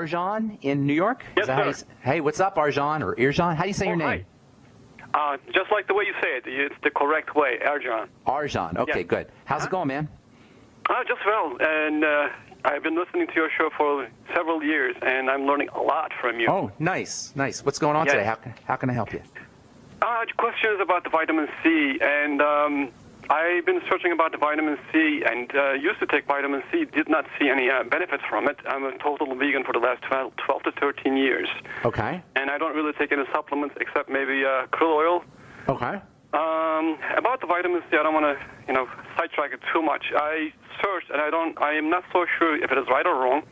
Arjan in New York? Yes, sir. Hey, what's up, Arjan, or Irjan? How do you say your name? Hi. Just like the way you say it. It's the correct way, Arjan. Arjan. Okay, Yeah. good. How's it going, man? Just well. And I've been listening to your show for several years, and I'm learning a lot from you. Oh, nice. What's going on today? How can I help you? Questions about the vitamin C, and I've been searching about the vitamin C, and used to take vitamin C, did not see any benefits from it. I'm a total vegan for the last 12 to 13 years. Okay. And I don't really take any supplements except maybe krill oil. Okay. About the vitamin C, I don't want to, sidetrack it too much. I searched, and I am not so sure if it is right or wrong,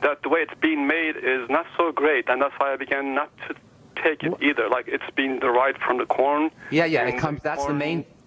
that the way it's being made is not so great, and that's why I began not to take it either. Like, it's being derived from the corn. Yeah, it comes. That's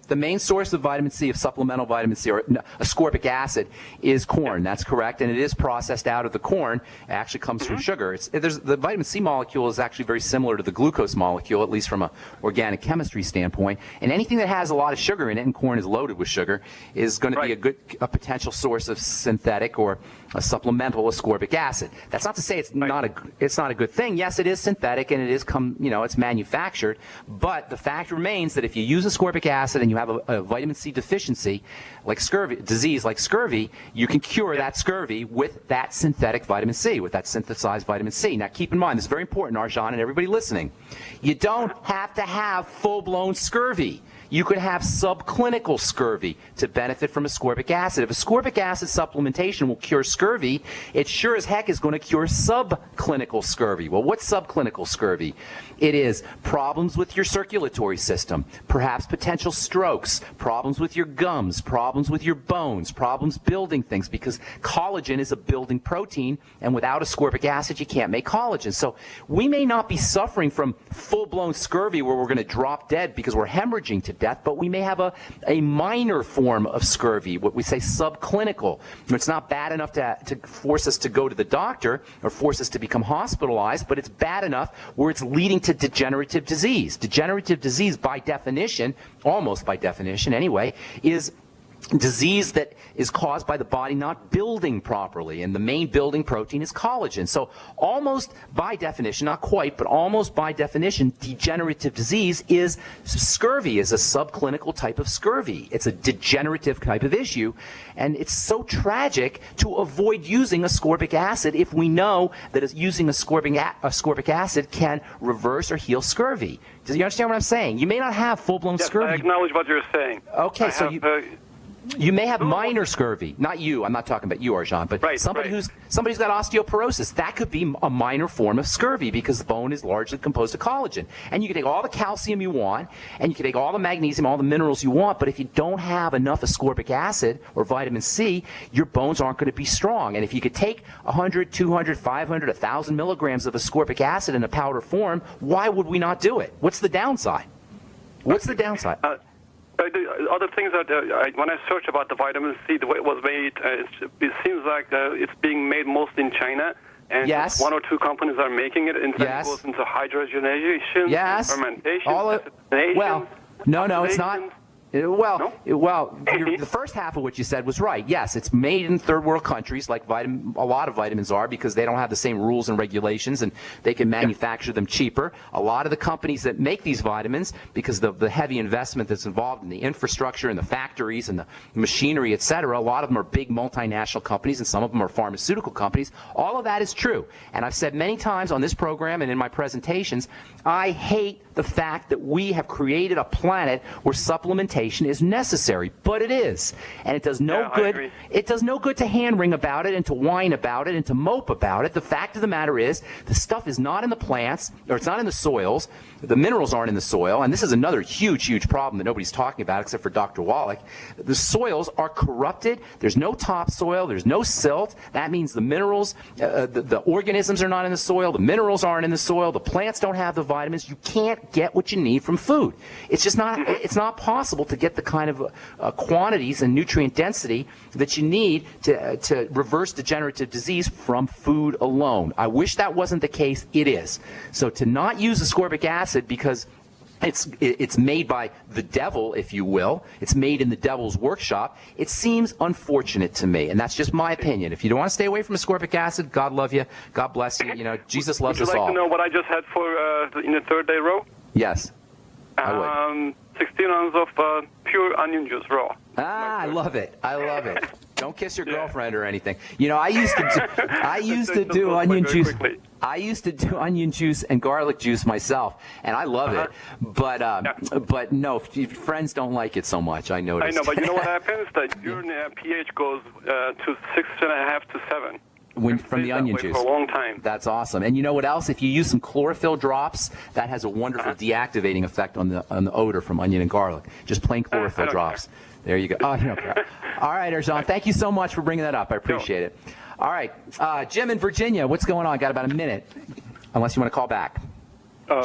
the main source of vitamin C, of supplemental vitamin C, or ascorbic acid, is corn. That's correct, and it is processed out of the corn. It actually comes from sugar. The vitamin C molecule is actually very similar to the glucose molecule, at least from an organic chemistry standpoint. And anything that has a lot of sugar in it, and corn is loaded with sugar, is going to be a potential source of synthetic or a supplemental ascorbic acid. That's not to say it's not a good thing. Yes, it is synthetic and it is it's manufactured, but the fact remains that if you use ascorbic acid and you have a vitamin C deficiency, like scurvy, you can cure that scurvy with that synthetic vitamin C, with that synthesized vitamin C. Now keep in mind, this is very important, Arjan, and everybody listening. You don't have to have full-blown scurvy. You could have subclinical scurvy to benefit from ascorbic acid. If ascorbic acid supplementation will cure scurvy, it sure as heck is going to cure subclinical scurvy. Well, what's subclinical scurvy? It is problems with your circulatory system, perhaps potential strokes, problems with your gums, problems with your bones, problems building things, because collagen is a building protein, and without ascorbic acid, you can't make collagen. So we may not be suffering from full-blown scurvy where we're going to drop dead because we're hemorrhaging to death, but we may have a minor form of scurvy, what we say subclinical. It's not bad enough to force us to go to the doctor or force us to become hospitalized, but it's bad enough where it's leading to degenerative disease. Degenerative disease, by definition, almost by definition anyway, is disease that is caused by the body not building properly, and the main building protein is collagen. So almost by definition, not quite, but almost by definition, degenerative disease is scurvy, is a subclinical type of scurvy. It's a degenerative type of issue, and it's so tragic to avoid using ascorbic acid if we know that using ascorbic acid can reverse or heal scurvy. Do you understand what I'm saying? You may not have full-blown scurvy. I acknowledge what you're saying. Okay, you may have minor scurvy. Not you. I'm not talking about you, Arjan, but somebody's got osteoporosis. That could be a minor form of scurvy because the bone is largely composed of collagen. And you can take all the calcium you want, and you can take all the magnesium, all the minerals you want, but if you don't have enough ascorbic acid or vitamin C, your bones aren't going to be strong. And if you could take 100, 200, 500, 1,000 milligrams of ascorbic acid in a powder form, why would we not do it? What's the downside? The other things that when I search about the vitamin C, the way it was made, it seems like it's being made mostly in China, and one or two companies are making it. And it goes into hydrogenation, fermentation, no, it's not. The first half of what you said was right. Yes, it's made in third world countries, like a lot of vitamins are, because they don't have the same rules and regulations, and they can manufacture them cheaper. A lot of the companies that make these vitamins, because of the heavy investment that's involved in the infrastructure and the factories and the machinery, et cetera, a lot of them are big multinational companies, and some of them are pharmaceutical companies. All of that is true. And I've said many times on this program and in my presentations, I hate the fact that we have created a planet where supplementation is necessary, but it is, and it does no good. It does no good to hand wring about it and to whine about it and to mope about it. The fact of the matter is, the stuff is not in the plants, or it's not in the soils. The minerals aren't in the soil, and this is another huge problem that nobody's talking about except for Dr. Wallach. The soils are corrupted. There's no topsoil. There's no silt. That means the minerals, the organisms are not in the soil. The minerals aren't in the soil. The plants don't have the vitamins. You can't get what you need from food. It's just not. It's not possible to get the kind of quantities and nutrient density that you need to reverse degenerative disease from food alone. I wish that wasn't the case. It is. So to not use ascorbic acid because It's made by the devil, if you will. It's made in the devil's workshop. It seems unfortunate to me, and that's just my opinion. If you don't want to stay away from ascorbic acid, God love you. God bless you. You know, Jesus loves us all. Would you like to know what I just had for in the third day row? Yes, I would. 16 ounces of pure onion juice raw. I love it. I love it. Don't kiss your girlfriend or anything. You know, I used to do onion juice. I used to do onion juice and garlic juice myself, and I love it. But no, friends don't like it so much. I noticed. I know, but you know what happens? That your pH goes to 6.5 to 7. From the onion juice. For a long time. That's awesome. And you know what else? If you use some chlorophyll drops, that has a wonderful deactivating effect on the odor from onion and garlic. Just plain chlorophyll drops. Care. There you go. Oh, you don't care. All right, Erjan, thank you so much for bringing that up. I appreciate it. All right, Jim in Virginia, what's going on? Got about a minute, unless you want to call back.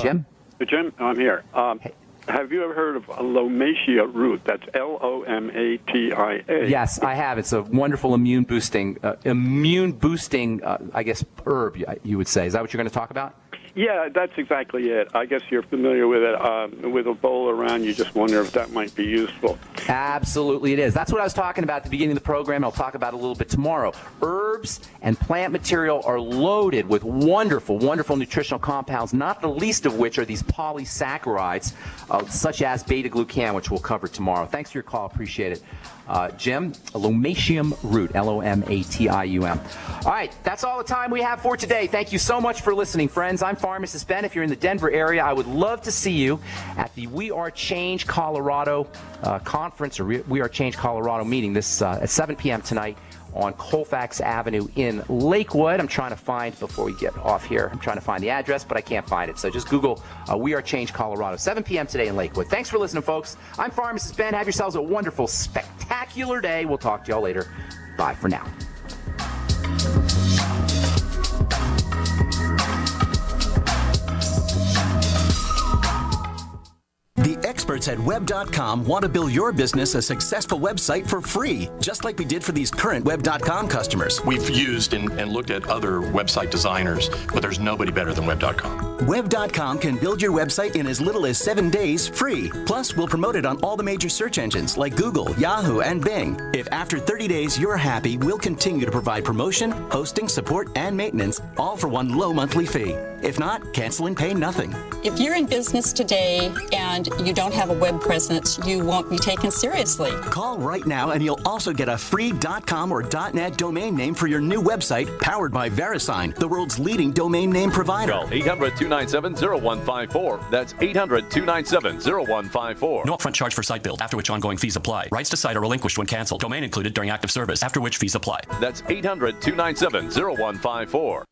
Jim? Jim, I'm here. Hey. Have you ever heard of a Lomatia root? That's Lomatia. Yes, I have. It's a wonderful immune boosting, I guess, herb, you would say. Is that what you're going to talk about? Yeah, that's exactly it. I guess you're familiar with it. With a bowl around, you just wonder if that might be useful. Absolutely it is. That's what I was talking about at the beginning of the program. I'll talk about it a little bit tomorrow. Herbs and plant material are loaded with wonderful, wonderful nutritional compounds, not the least of which are these polysaccharides, such as beta-glucan, which we'll cover tomorrow. Thanks for your call. Appreciate it. Jim, Lomatium root, Lomatium. All right, that's all the time we have for today. Thank you so much for listening, friends. I'm Pharmacist Ben. If you're in the Denver area, I would love to see you at the We Are Change Colorado conference, or We Are Change Colorado meeting this at 7 p.m. tonight on Colfax Avenue in Lakewood. I'm trying to find, before we get off here, I'm trying to find the address, but I can't find it. So just Google We Are Change Colorado, 7 p.m. today in Lakewood. Thanks for listening, folks. I'm Pharmacist Ben. Have yourselves a wonderful, spectacular day. We'll talk to y'all later. Bye for now. The experts at Web.com want to build your business a successful website for free, just like we did for these current Web.com customers. We've used and looked at other website designers, but there's nobody better than Web.com. Web.com can build your website in as little as 7 days free. Plus, we'll promote it on all the major search engines like Google, Yahoo, and Bing. If after 30 days you're happy, we'll continue to provide promotion, hosting, support, and maintenance, all for one low monthly fee. If not, cancel and pay nothing. If you're in business today and you don't have a web presence, you won't be taken seriously. Call right now and you'll also get a free .com or .net domain name for your new website powered by VeriSign, the world's leading domain name provider. Call 800-297-0154. That's 800-297-0154. No upfront charge for site build, after which ongoing fees apply. Rights to site are relinquished when canceled. Domain included during active service, after which fees apply. That's 800-297-0154.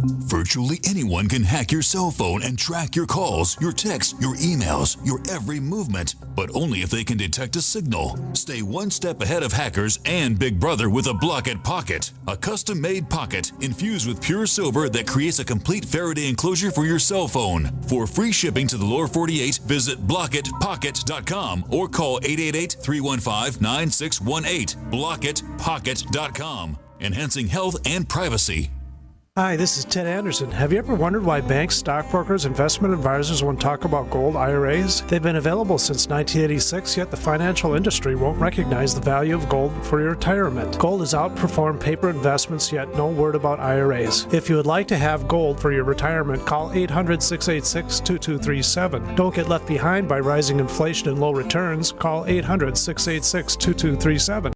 Virtually anyone can hack your cell phone and track your calls, your texts, your emails, your every movement, but only if they can detect a signal. Stay one step ahead of hackers and Big Brother with a Block-It Pocket, a custom-made pocket infused with pure silver that creates a complete Faraday enclosure for your cell phone. For free shipping to the lower 48, visit blockitpocket.com or call 888-315-9618. blockitpocket.com, enhancing health and privacy. Hi, this is Ted Anderson. Have you ever wondered why banks, stockbrokers, investment advisors won't talk about gold IRAs? They've been available since 1986, yet the financial industry won't recognize the value of gold for your retirement. Gold has outperformed paper investments, yet no word about IRAs. If you would like to have gold for your retirement, call 800-686-2237. Don't get left behind by rising inflation and low returns. Call 800-686-2237.